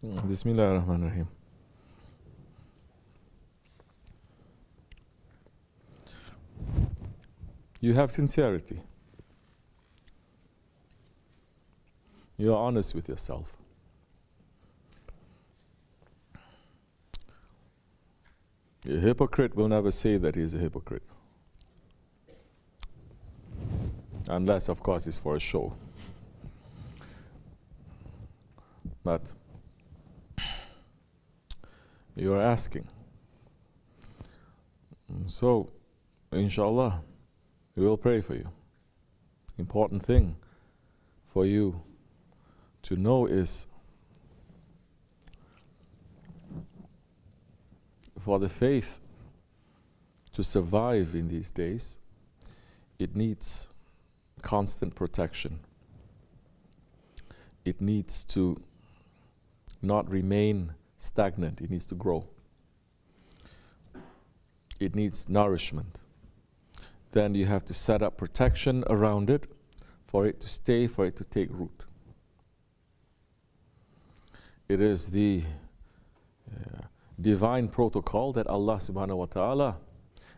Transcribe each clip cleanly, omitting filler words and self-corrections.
Bismillahirrahmanirrahim. You have sincerity. You are honest with yourself. A hypocrite will never say that he is a hypocrite. Unless, of course, it's for a show. But you are asking. So, inshallah, we will pray for you. Important thing for you to know is, for the faith to survive in these days, it needs constant protection. It needs to not remain stagnant. It needs to grow. It needs nourishment. Then you have to set up protection around it for it to stay, for it to take root. It is the divine protocol that Allah subhanahu wa ta'ala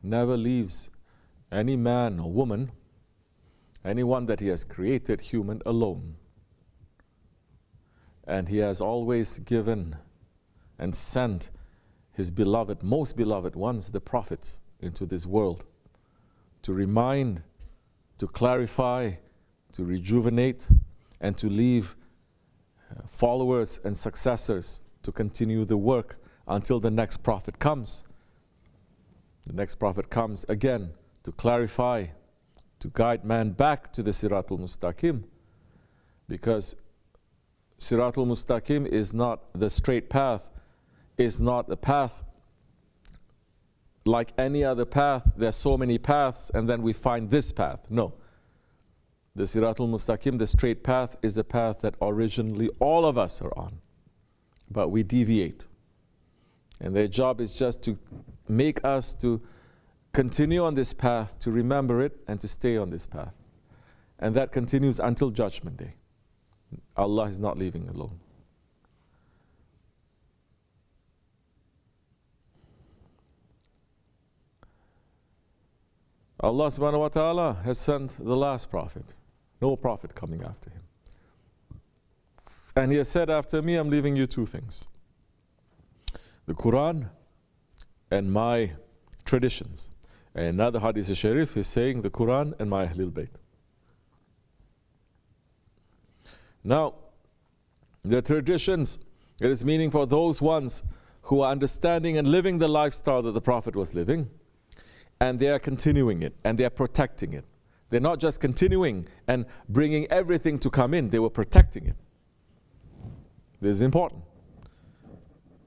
never leaves any man or woman, anyone that He has created, human, alone. And He has always given and sent His beloved, most beloved ones, the prophets, into this world to remind, to clarify, to rejuvenate, and to leave followers and successors to continue the work until the next prophet comes. The next prophet comes again to clarify, to guide man back to the Siratul Mustaqim, because Siratul Mustaqim is not the straight path, is not a path like any other path. There's so many paths and then we find this path. No. The Siratul Mustaqim, the straight path, is the path that originally all of us are on. But we deviate. And their job is just to make us to continue on this path, to remember it, and to stay on this path. And that continues until Judgment Day. Allah is not leaving alone. Allah subhanahu wa ta'ala has sent the last prophet. No prophet coming after him. And He has said, after me, I'm leaving you two things: the Quran and my traditions. And another hadith sharif is saying the Quran and my Ahlul Bayt. Now, the traditions, it is meaning for those ones who are understanding and living the lifestyle that the Prophet was living, and they are continuing it, and they are protecting it. They're not just continuing and bringing everything to come in, they were protecting it. This is important.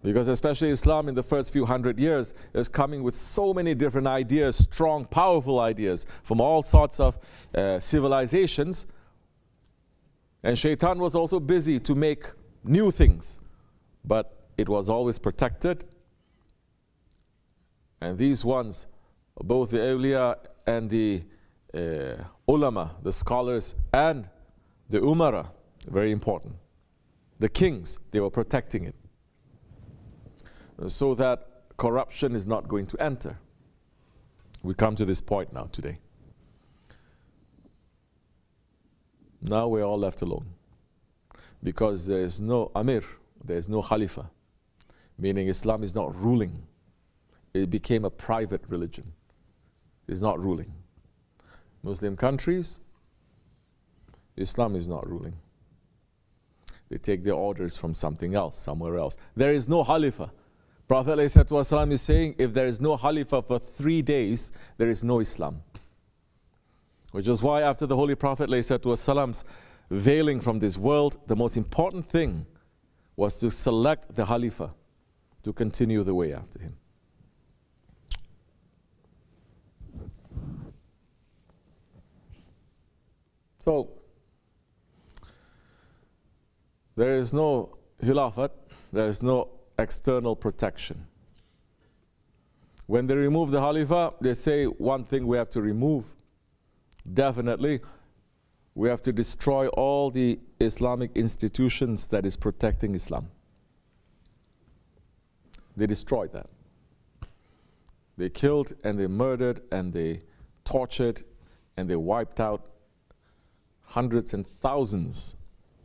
Because especially Islam in the first few hundred years is coming with so many different ideas, strong, powerful ideas from all sorts of civilizations. And Shaitan was also busy to make new things, but it was always protected. And these ones, both the awliya and the ulama, the scholars, and the umara, very important. The kings, they were protecting it, so that corruption is not going to enter. We come to this point now today. Now we're all left alone, because there is no Amir, there is no Khalifa, meaning Islam is not ruling. It became a private religion. It's not ruling. Muslim countries, Islam is not ruling. They take their orders from something else, somewhere else. There is no Khalifa. Prophet ﷺ is saying, if there is no Khalifa for 3 days, there is no Islam. Which is why after the Holy Prophet ﷺ's veiling from this world, the most important thing was to select the Khalifa to continue the way after him. So, there is no Khilafat, there is no external protection. When they remove the Khalifa, they say one thing we have to remove. Definitely, we have to destroy all the Islamic institutions that is protecting Islam. They destroyed that. They killed and they murdered and they tortured and they wiped out hundreds and thousands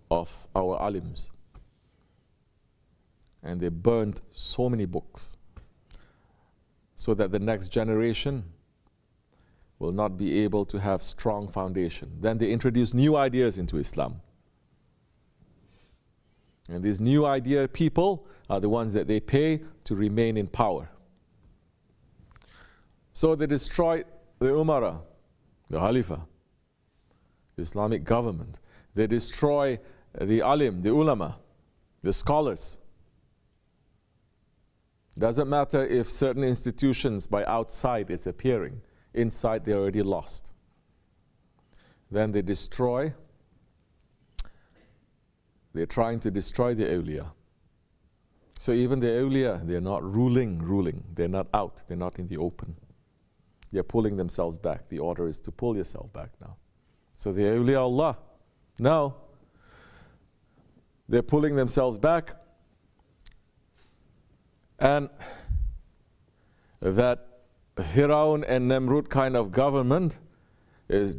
of our alims. And they burned so many books so that the next generation will not be able to have strong foundation. Then they introduced new ideas into Islam. And these new idea people are the ones that they pay to remain in power. So they destroyed the Umara, the Khalifa, the Islamic government. They destroy the alim, the ulama, the scholars. Doesn't matter if certain institutions by outside is appearing. Inside they're already lost. Then they destroy. They're trying to destroy the awliya. So even the awliya, they're not ruling. They're not out. They're not in the open. They're pulling themselves back. The order is to pull yourself back now. So the awliya Allah, now, they're pulling themselves back. And that Firaun and Namrud kind of government is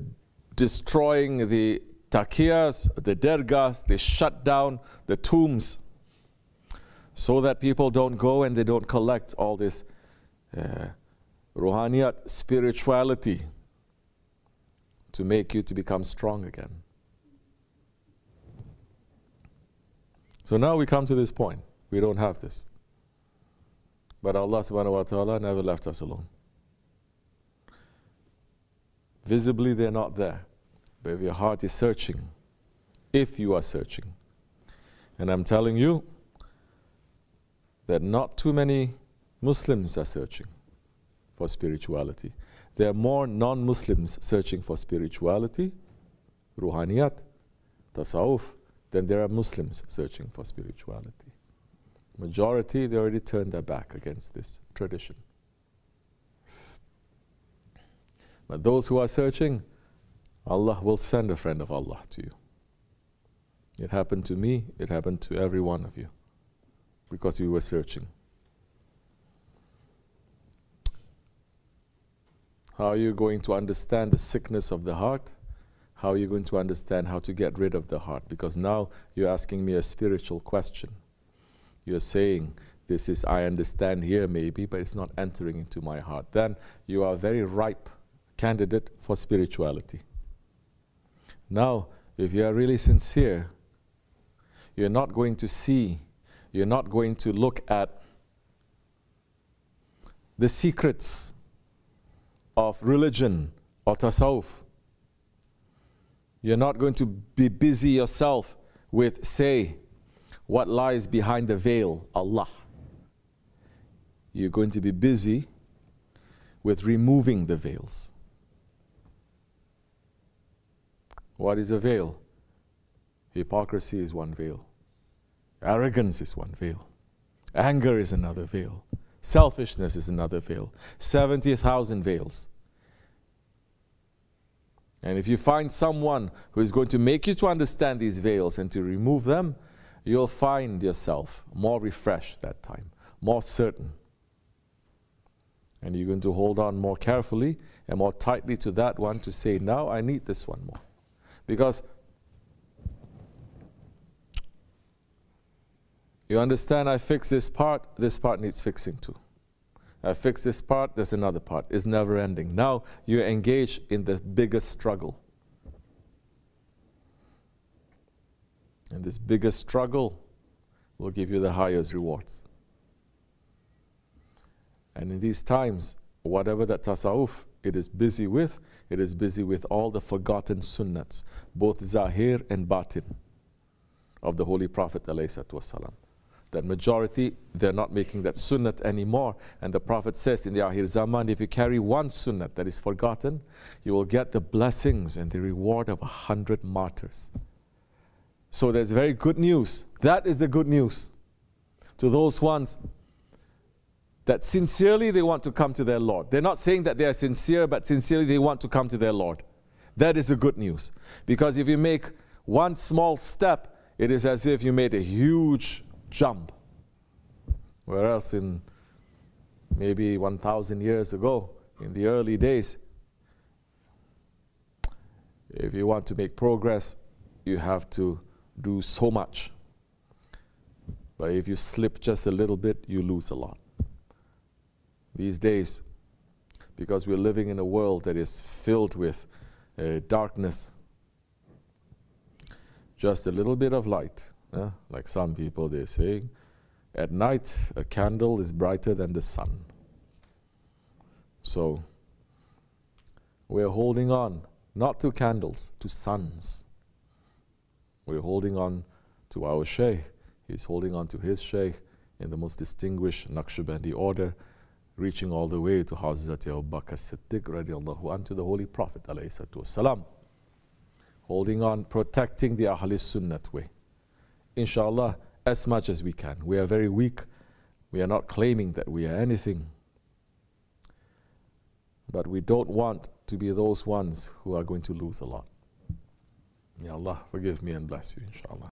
destroying the taqiyas, the dergahs. They shut down the tombs so that people don't go and they don't collect all this ruhaniyat, spirituality, to make you to become strong again. So now we come to this point. We don't have this. But Allah subhanahu wa ta'ala never left us alone. Visibly they're not there. But if your heart is searching, if you are searching, and I'm telling you that not too many Muslims are searching for spirituality. There are more non-Muslims searching for spirituality, ruhaniyat, tasawwuf, than there are Muslims searching for spirituality. Majority, they already turned their back against this tradition. But those who are searching, Allah will send a friend of Allah to you. It happened to me, it happened to every one of you, because we were searching. How are you going to understand the sickness of the heart? How are you going to understand how to get rid of the heart? Because now you're asking me a spiritual question. You're saying, this is, I understand here maybe, but it's not entering into my heart. Then you are a very ripe candidate for spirituality. Now, if you are really sincere, you're not going to see, you're not going to look at the secrets of religion or tasawwuf. You're not going to be busy yourself with, say, what lies behind the veil, Allah. You're going to be busy with removing the veils. What is a veil? Hypocrisy is one veil. Arrogance is one veil. Anger is another veil. Selfishness is another veil. 70,000 veils. And if you find someone who is going to make you to understand these veils and to remove them, you'll find yourself more refreshed that time, more certain. And you're going to hold on more carefully and more tightly to that one to say, now I need this one more. Because you understand, I fix this part needs fixing too. I fix this part, there's another part. It's never ending. Now you're engaged in the biggest struggle. And this biggest struggle will give you the highest rewards. And in these times, whatever that tasawwuf it is busy with all the forgotten sunnats, both zahir and batin, of the Holy Prophet ﷺ. That majority, they're not making that sunnat anymore. And the Prophet says in the Akhir Zaman, if you carry one sunnat that is forgotten, you will get the blessings and the reward of 100 martyrs. So there's very good news. That is the good news to those ones that sincerely they want to come to their Lord. They're not saying that they are sincere, but sincerely they want to come to their Lord. That is the good news. Because if you make one small step, it is as if you made a huge jump. Whereas in maybe 1,000 years ago, in the early days, if you want to make progress, you have to do so much. But if you slip just a little bit, you lose a lot. These days, because we're living in a world that is filled with darkness, just a little bit of light. Like some people, they say, at night, a candle is brighter than the sun. So, we're holding on, not to candles, to suns. We're holding on to our Shaykh. He's holding on to his Shaykh in the most distinguished Naqshbandi order, reaching all the way to Hazrat Abubakar Siddiq radiallahu anhu, to the Holy Prophet alayhi salatu wasalam. Holding on, protecting the Ahl Sunnat way. Inshallah, as much as we can. We are very weak. We are not claiming that we are anything. But we don't want to be those ones who are going to lose a lot. May Allah forgive me and bless you, inshallah.